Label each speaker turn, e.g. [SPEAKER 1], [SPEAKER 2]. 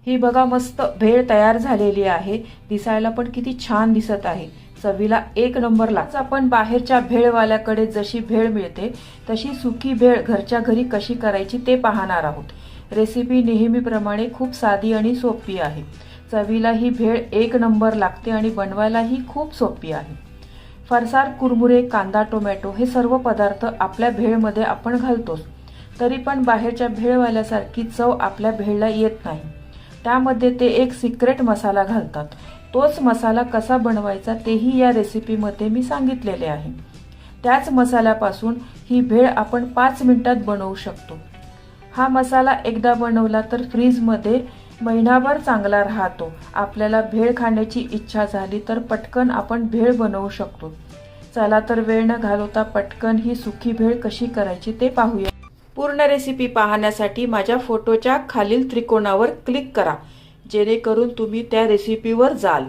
[SPEAKER 1] ही बघा मस्त भेळ तयार झालेली आहे। दिसायला पण किती छान दिसत आहे। चवीला एक नंबर लागते। आपण बाहेरच्या भेळवाल्याकडे जशी भेळ मिळते तशी सुकी भेळ घरच्या घरी कशी करायची ते पाहणार आहोत। रेसिपी नेहमीप्रमाणे खूप साधी आणि सोपी आहे। चवीला ही भेळ एक नंबर लागते आणि बनवायलाही खूप सोपी आहे। फरसाण, कुरमुरे, कांदा, टोमॅटो हे सर्व पदार्थ आपल्या भेळमध्ये आपण घालतोच, तरी पण बाहेरच्या भेळवाल्यासारखी चव आपल्या भेळला येत नाही। त्यामध्ये ते एक सिक्रेट मसाला घालतात। तोच मसाला कसा बनवायचा तेही या रेसिपीमध्ये मी सांगितलेले आहे। त्याच मसाल्यापासून ही भेळ आपण 5 मिनिटात बनवू शकतो। हा मसाला एकदा बनवला तर फ्रीजमध्ये महिनाभर चांगला राहतो। आपल्याला भेळ खाण्याची इच्छा झाली तर पटकन आपण भेळ बनवू शकतो। चला तर वेळ न घालवता पटकन ही सुकी भेळ कशी करायची ते पाहूया। पूर्ण रेसिपी पाहण्यासाठी माझ्या फोटोच्या खालील त्रिकोणावर क्लिक करा, जेणेकरून तुम्ही त्या रेसिपीवर जाल।